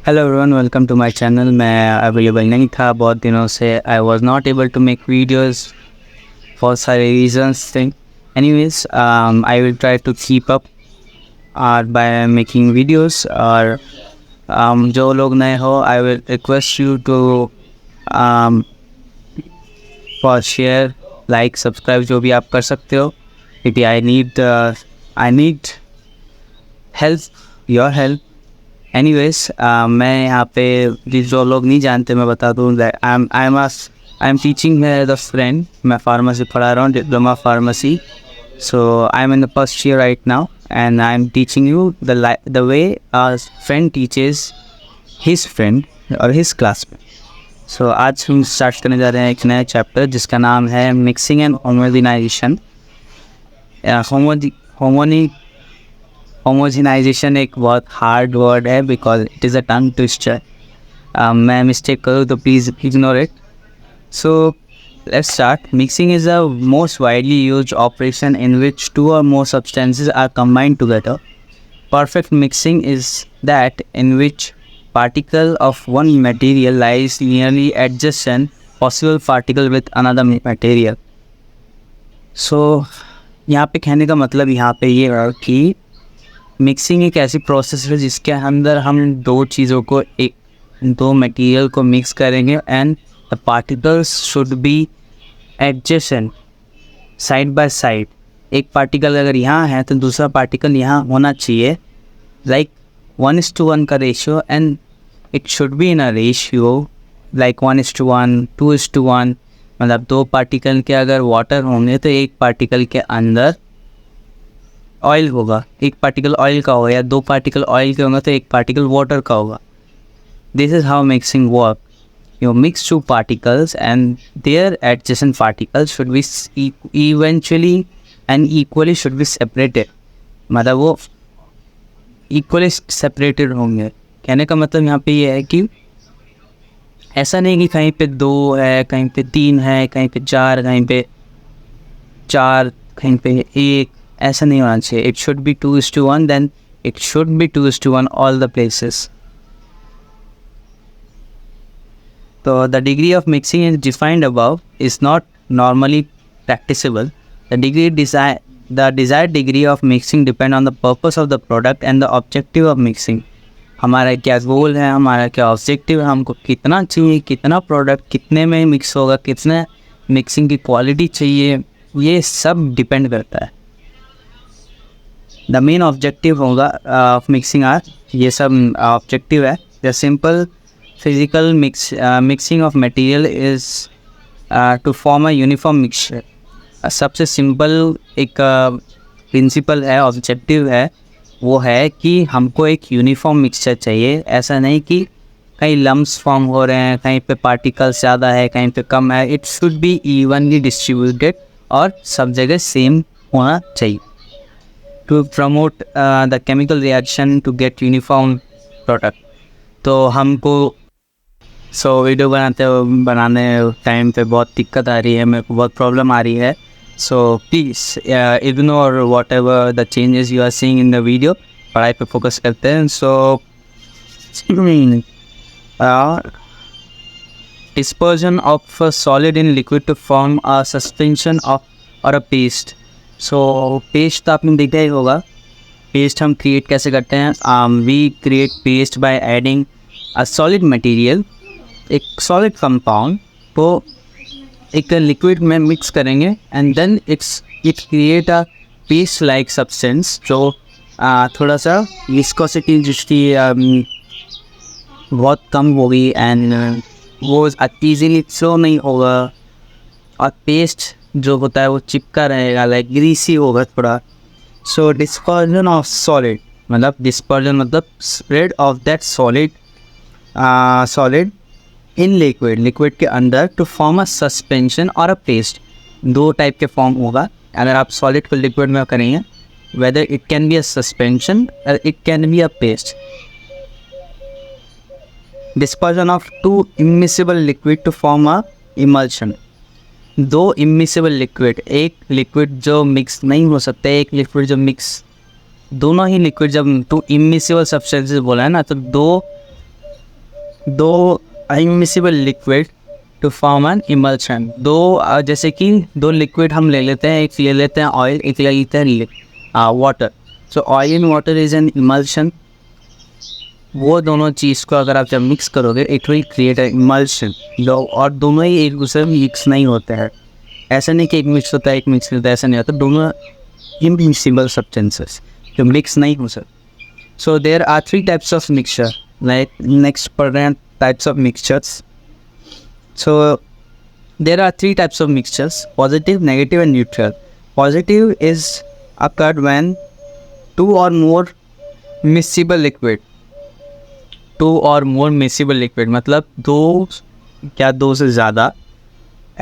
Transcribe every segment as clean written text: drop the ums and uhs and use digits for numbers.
Hello everyone, welcome to my channel. मैं available नहीं था बहुत दिनों से। I was not able to make videos for सारे reasons thing. Anyways, I will try to keep up by making videos. और जो लोग नए हो, I will request you to for share, like, subscribe, जो भी आप कर सकते हो, क्योंकि I need help, your help. Anyways, मैं यहाँ पे जो लोग नहीं जानते मैं बता दूँ, I am teaching the friend. मैं फार्मेसी पढ़ा रहा हूँ, diploma pharmacy. So I am in the first year right now and I am teaching you the way our friend teaches his friend और हिज क्लास में। सो आज हम start करने जा रहे हैं एक नया चैप्टर जिसका नाम है मिक्सिंग एंड होमोजेनाइजेशन। होमोजेनाइजेशन एक बहुत हार्ड वर्ड है because it is a tongue twister. मैं मिस्टेक करूँ तो please ignore it. So let's start. Mixing is the most widely used operation in which two or more substances are combined together. Perfect mixing is that in which particle of one material lies nearly adjacent possible particle with another material. So यहाँ पे कहने का मतलब यहाँ पे ये है कि मिक्सिंग एक ऐसी प्रोसेस है जिसके अंदर हम दो चीज़ों को दो मटेरियल को मिक्स करेंगे and the particles should be adjacent, side by side. एक पार्टिकल अगर यहाँ है तो दूसरा पार्टिकल यहाँ होना चाहिए, लाइक 1:1 का ratio, and it should be in a ratio like 1:1, 2:1। मतलब दो पार्टिकल के अगर वाटर होंगे तो एक पार्टिकल के अंदर ऑयल होगा, एक पार्टिकल ऑयल का होगा, या दो पार्टिकल ऑयल के होंगे तो एक पार्टिकल वाटर का होगा। This is how mixing work. You mix two particles and their adjacent particles should be eventually and equally should be separated। मतलब वो equally separated होंगे। कहने का मतलब यहाँ पे ये है कि ऐसा नहीं कि कहीं पे 2 है, कहीं पे 3 है, कहीं पे 4, कहीं पे 4, कहीं पे 1। ऐसा नहीं होना चाहिए। It should be 2:1, then it should be 2:1 all the places। So the degree of mixing is defined above is not normally practicable. The desired degree of mixing depend on the purpose of the product and the objective of mixing। हमारा क्या गोल है, हमारा क्या objective है, हमको कितना चाहिए, कितना प्रोडक्ट कितने में मिक्स होगा, कितने मिक्सिंग की क्वालिटी चाहिए, ये सब डिपेंड करता है। द मेन ऑब्जेक्टिव होगा ऑफ मिक्सिंग आर, ये सब ऑब्जेक्टिव है। The simple physical mixing of material is to form a uniform mixture। सबसे सिंपल एक प्रिंसिपल है, ऑब्जेक्टिव है, वो है कि हमको एक यूनिफॉर्म मिक्सचर चाहिए। ऐसा नहीं कि कहीं लम्स फॉर्म हो रहे हैं, कहीं पे पार्टिकल्स ज़्यादा है, कहीं पे कम है। It should be evenly distributed और सब जगह सेम होना चाहिए to promote the chemical reaction to get uniform product. तो हमको वीडियो बनाने टाइम पे बहुत दिक्कत आ रही है, मेरे को बहुत प्रॉब्लम आ रही है। So please ignore whatever the changes you are seeing in the video. पढ़ाई पे फोकस करते हैं। So dispersion of solid in liquid to form a suspension of or a paste. So paste तो आपने देखा ही होगा। पेस्ट हम create कैसे करते हैं? We create paste by adding a solid material, एक सॉलिड कंपाउंड को एक लिक्विड में मिक्स करेंगे and then it create a paste like substance जो थोड़ा सा विस्कोसिटी जिसकी बहुत कम होगी एंड वो ईजीली फ्लो नहीं होगा, और पेस्ट जो होता है वो चिपका रहेगा, लाइक ग्रीसी होगा थोड़ा। सो डिस्पर्जन ऑफ सॉलिड मतलब डिस्पर्जन मतलब spread of that solid in liquid के अंदर to form a suspension or a paste. दो टाइप के फॉर्म होगा अगर आप सॉलिड को लिक्विड में करेंगे, whether it can be a suspension or it can be a paste. Dispersion of two immiscible liquid to form a emulsion. दो immiscible liquid, एक लिक्विड जो मिक्स नहीं हो सकता, एक लिक्विड जो मिक्स, दोनों ही लिक्विड जब टू इमिसिबल सब्सटेंसेस बोला है ना, तो दो दो immiscible liquid to form an emulsion. जैसे कि दो लिक्विड हम ले लेते हैं, एक ले लेते हैं ऑयल, एक ले लेते हैं water. So oil and water is an emulsion. वो दोनों चीज़ को अगर आप जब मिक्स करोगे it will create an emulsion. और दोनों ही एक दूसरे में मिक्स नहीं होते हैं। ऐसा नहीं कि एक मिक्स होता है एक मिक्स होता है, ऐसा नहीं होता। दोनों इमिसिबल सब्सटेंसेस जो मिक्स नहीं हो सकते। So there are three types of mixture. Like next present types of mixtures. So there are three types of mixtures: positive, negative, and neutral. Positive is occurred when two or more miscible liquid. Two or more miscible liquid मतलब दो से ज़्यादा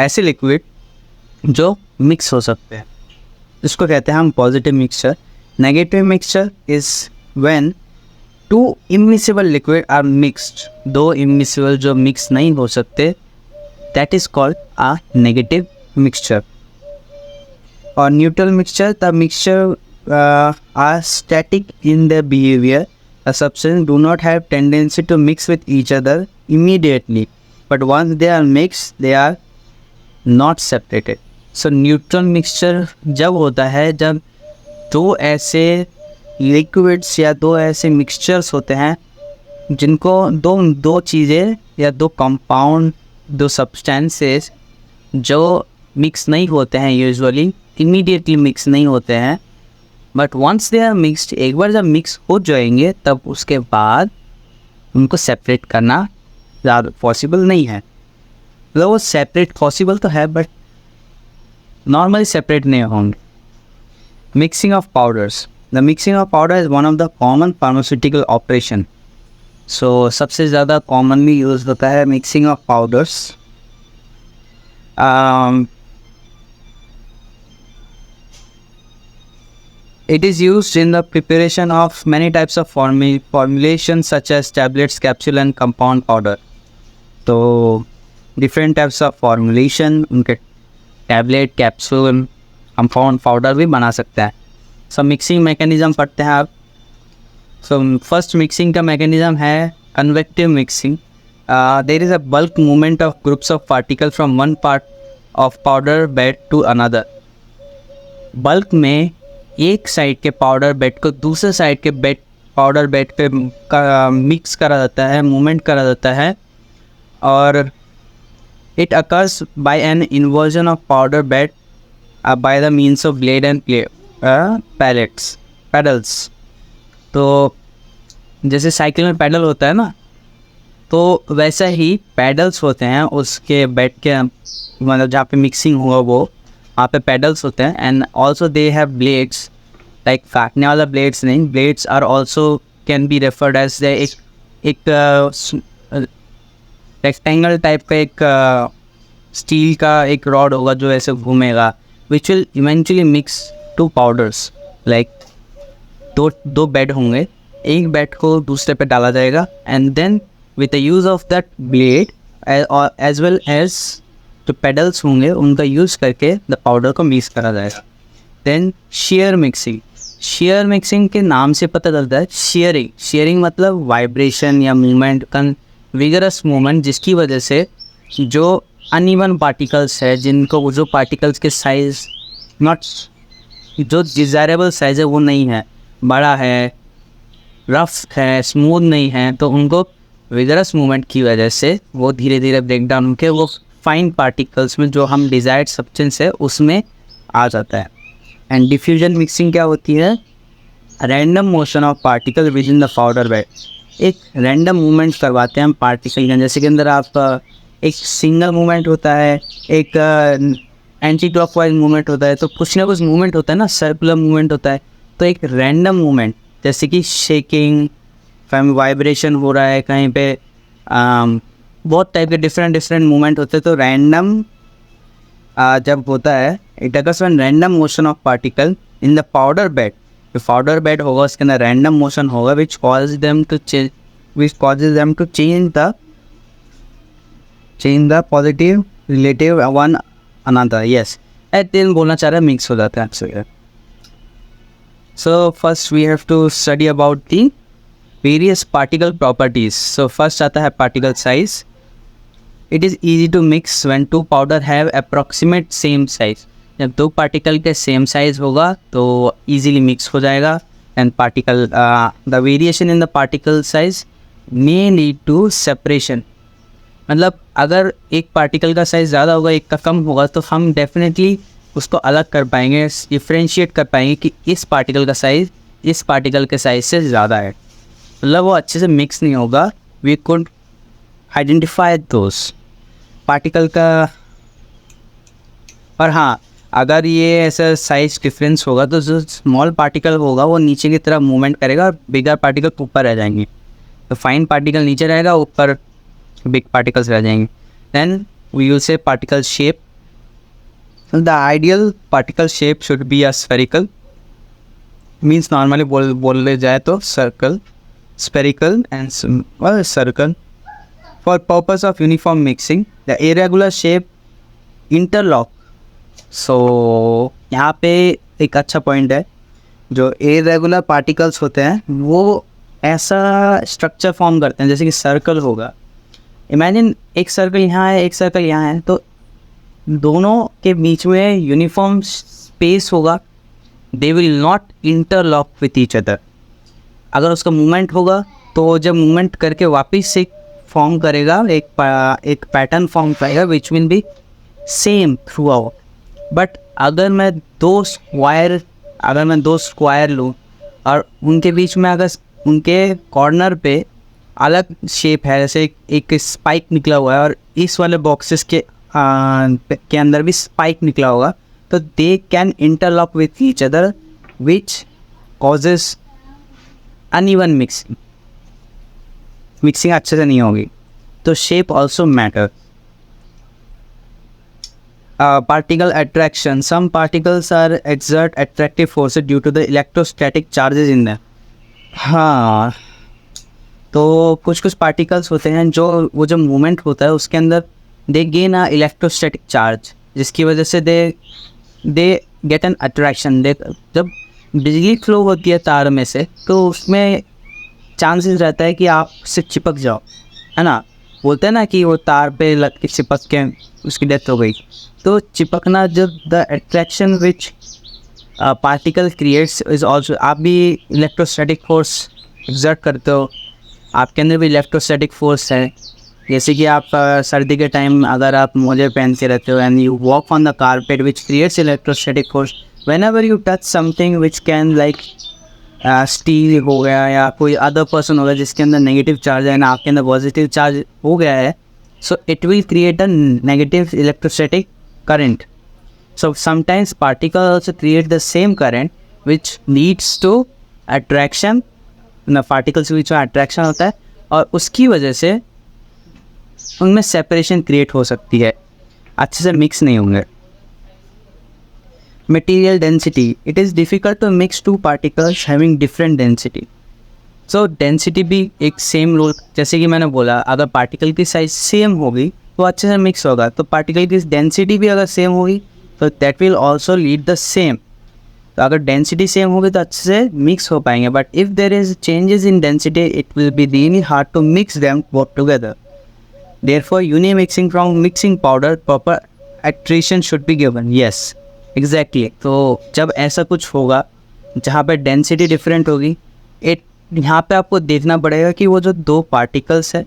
ऐसे liquid जो mix हो सकते हैं, इसको कहते हैं हम positive mixture. Negative mixture is when two immiscible liquid are mixed, दो immiscible जो मिक्स नहीं हो सकते, that is called a negative mixture. और neutral mixture, the mixture are static in their behavior. A substance do not have tendency to mix with each other immediately, but once they are mixed, they are not separated. So neutral mixture जब होता है जब दो ऐसे liquids या दो ऐसे mixtures होते हैं जिनको दो चीज़ें या दो कंपाउंड, दो सब्सटेंसेस जो मिक्स नहीं होते हैं, यूजुअली इमीडिएटली मिक्स नहीं होते हैं, but once they are mixed, एक बार जब मिक्स हो जाएंगे तब उसके बाद उनको सेपरेट करना ज़्यादा पॉसिबल नहीं है। मतलब वो सेपरेट पॉसिबल तो है बट नॉर्मली सेपरेट नहीं होंगे। Mixing of powders. The mixing of powder is one of the common pharmaceutical operation. So सबसे ज़्यादा commonly यूज़ होता है mixing of powders. It is used in the preparation of many types of formulations such as tablets, capsule and compound powder. तो different types of formulation उनके tablet, capsule, compound powder भी बना सकते हैं। सब mixing mechanism पढ़ते हैं आप। सो फर्स्ट मिक्सिंग का मैकेनिज़्म है convective mixing. There is a bulk movement of groups of particle from one part of powder bed to another. Bulk में एक साइड के पाउडर बेड को दूसरे साइड के पाउडर बेड पे मिक्स करा जाता है, मूवमेंट करा जाता है। और it occurs by an inversion of powder bed by the means of blade and paddles. तो जैसे साइकिल में पैडल होता है ना, तो वैसा ही पैडल्स होते हैं उसके बेड के, मतलब जहाँ पे मिक्सिंग हुआ वो वहाँ पे पैडल्स होते हैं। And also they have blades, like काटने वाला ब्लेड्स नहीं, blades are also can be referred as एक रेक्टेंगल टाइप का एक स्टील का एक रॉड होगा जो ऐसे घूमेगा, which will eventually mix two powders. Like दो बेड होंगे, एक बेड को दूसरे पे डाला जाएगा and then with the use of that blade as well as जो पेडल्स होंगे उनका यूज़ करके द पाउडर को मिक्स करा जाएगा। Then shear mixing. Shear mixing के नाम से पता चलता है शेयरिंग मतलब वाइब्रेशन या मूवमेंट, विगरस मूवमेंट, जिसकी वजह से जो अनइवन पार्टिकल्स है, जिनको जो पार्टिकल्स के साइज नॉट जो डिज़ायरेबल साइज़ है वो नहीं है, बड़ा है, रफ है, स्मूथ नहीं है, तो उनको विगरस मूवमेंट की वजह से वो धीरे धीरे ब्रेक डाउन होकर वो फाइन पार्टिकल्स में जो हम डिज़ायर्ड सब्सटेंस है उसमें आ जाता है। एंड डिफ्यूजन मिक्सिंग क्या होती है? Random motion of particle with in the powder bed. एक रैंडम मूवमेंट करवाते हैं हम पार्टिकल के, जैसे कि अंदर आप एक सिंगल मूवमेंट होता है, एक एंटी क्लॉकवाइज मूवमेंट होता है, तो कुछ ना कुछ मूवमेंट होता है ना, सर्कुलर मूवमेंट होता है। तो एक रैंडम मूवमेंट जैसे कि शेकिंग, कहीं वाइब्रेशन हो रहा है, कहीं पे बहुत टाइप के डिफरेंट मूवमेंट होते हैं। तो रैंडम जब होता है, it occurs when random motion of particle in the powder bed. जो पाउडर बेड होगा उसके अंदर रैंडम मोशन होगा which causes them to change the positive relative one another. Yes, at बोलना चाह रहा है मिक्स हो जाता है आपसे। So first we have to study about the various particle properties. So first आता है particle size. It is easy to mix when two powder have approximate same size. जब दो पार्टिकल के सेम साइज होगा तो ईजिली मिक्स हो जाएगा। And particle the variation in the particle size may lead to separation. मतलब अगर एक पार्टिकल का साइज़ ज़्यादा होगा, एक का कम होगा, तो हम डेफिनेटली उसको अलग कर पाएंगे, डिफ्रेंशिएट कर पाएंगे कि इस पार्टिकल का साइज़ इस पार्टिकल के साइज़ से ज़्यादा है। मतलब वो अच्छे से मिक्स नहीं होगा। We could identify those particle का। और हाँ, अगर ये ऐसा साइज डिफरेंस होगा तो जो स्मॉल पार्टिकल होगा वो नीचे की तरफ मूवमेंट करेगा और बिगर पार्टिकल ऊपर रह जाएंगे। तो फाइन पार्टिकल नीचे रहेगा, ऊपर बिग पार्टिकल्स रह जाएंगे। Then we will say particle shape. The ideal particle shape should be a spherical, means normally बोले जाए तो circle, spherical and circle. For purpose of uniform mixing the irregular shape interlock. So यहाँ पे एक अच्छा point है, जो irregular particles होते हैं वो ऐसा स्ट्रक्चर फॉर्म करते हैं जैसे कि सर्कल होगा। इमेजिन एक सर्कल यहाँ है, एक सर्कल यहाँ है, तो दोनों के बीच में यूनिफॉर्म स्पेस होगा। They will not interlock with each other. अगर उसका मूवमेंट होगा तो जब मूवमेंट करके वापस से फॉर्म करेगा, एक पैटर्न फॉर्म करेगा which will be same through out. But अगर मैं दो स्क्वायर लूँ और उनके बीच में अगर उनके कॉर्नर पे अलग शेप है, जैसे एक स्पाइक निकला हुआ है और इस वाले बॉक्सेस के अंदर भी स्पाइक निकला होगा, तो they can interlock with each other which causes uneven mixing. Mixing अच्छे से नहीं होगी। तो shape also matter. Particle attraction. Some particles are exert attractive forces due to the electrostatic charges in them. हाँ, तो कुछ पार्टिकल्स होते हैं जो वो जब मूवमेंट होता है उसके अंदर दे गेन अ इलेक्ट्रोस्टैटिक चार्ज, जिसकी वजह से दे गेट एन अट्रैक्शन। जब बिजली फ्लो होती है तार में से तो उसमें चांसेस रहता है कि आप उससे चिपक जाओ, है ना। बोलते हैं ना कि वो तार पे लग के चिपक के उसकी डेथ हो गई। तो चिपकना, जब the attraction which particle creates is also, आप भी इलेक्ट्रोस्टैटिक फोर्स एक्सर्ट करते हो, आपके अंदर भी इलेक्ट्रोस्टैटिक फोर्स है। जैसे कि आप सर्दी के टाइम अगर आप मोजे पहनते रहते हो and you walk on the carpet which creates electrostatic force, when ever you touch something which can like steel हो गया या कोई अदर पर्सन हो गया जिसके अंदर नेगेटिव चार्ज है ना, आपके अंदर पॉजिटिव चार्ज हो गया है, so it will create a negative electrostatic current. So sometimes particles also create the same current which leads to attraction. ना particles which attraction होता है और उसकी वजह से उनमें separation create हो सकती है, अच्छे से mix नहीं होंगे। Material density. It is difficult to mix two particles having different density. So density भी एक same rule, जैसे कि मैंने बोला अगर particle की size same होगी तो अच्छे से मिक्स होगा। तो पार्टिकल की डेंसिटी भी अगर सेम होगी तो that will also lead the same. तो अगर डेंसिटी सेम होगी तो अच्छे से मिक्स हो पाएंगे। But if there is changes in density it will be really hard to mix them both together. Therefore uni mixing from mixing powder proper attrition should be given. Yes exactly. तो जब ऐसा कुछ होगा जहाँ पे density different होगी, यहाँ पे आपको देखना पड़ेगा कि वो जो दो पार्टिकल्स है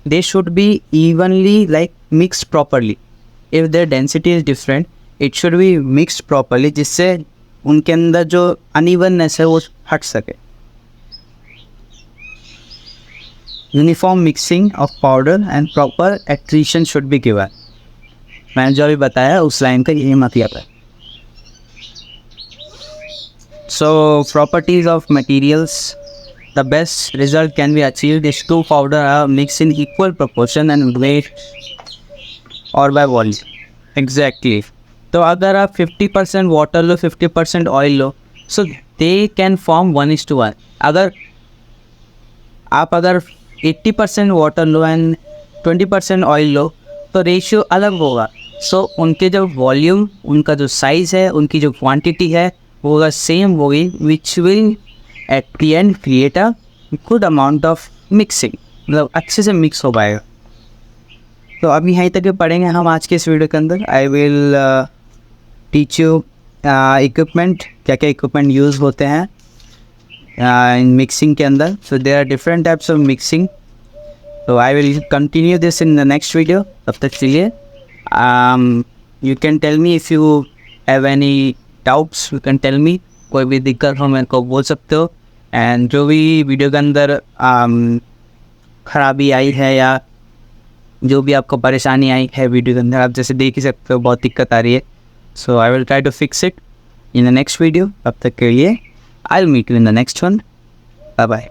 they should be evenly like mixed properly. If their density is different, it should be mixed properly, जिससे उनके अंदर जो unevenness है वो हट सके। Uniform mixing of powder and proper attrition should be given. मैंने जो अभी बताया उस लाइन का यही मतलब है। So properties of materials. The best result can be achieved if two powder are mixed in equal proportion and weight or by volume. Exactly. तो अगर आप 50% water low 50% oil low, so they can form 1:1. अगर 80% water low and 20% oil लो तो ratio अलग होगा। सो उनके जो volume, उनका जो साइज़ है, उनकी जो क्वांटिटी है वो अगर सेम होगी which will at the end create a good amount of mixing, मतलब अच्छे से मिक्स हो पाएगा। तो अभी यहीं तक पढ़ेंगे हम आज के इस वीडियो के अंदर। I will teach you equipment, क्या क्या इक्विपमेंट यूज़ होते हैं इन मिक्सिंग के अंदर। So there are different types of mixing. So I will continue this in the next video. तब तक चलिए, you can tell me if you have any doubts, you can tell me। कोई भी दिक्कत हो मेरे को बोल सकते हो। एंड जो भी वीडियो के अंदर खराबी आई है या जो भी आपको परेशानी आई है वीडियो के अंदर, आप जैसे देख ही सकते हो बहुत दिक्कत आ रही है। So I will try to fix it in the next video. तब तक के लिए I will meet you in the next one. Bye bye.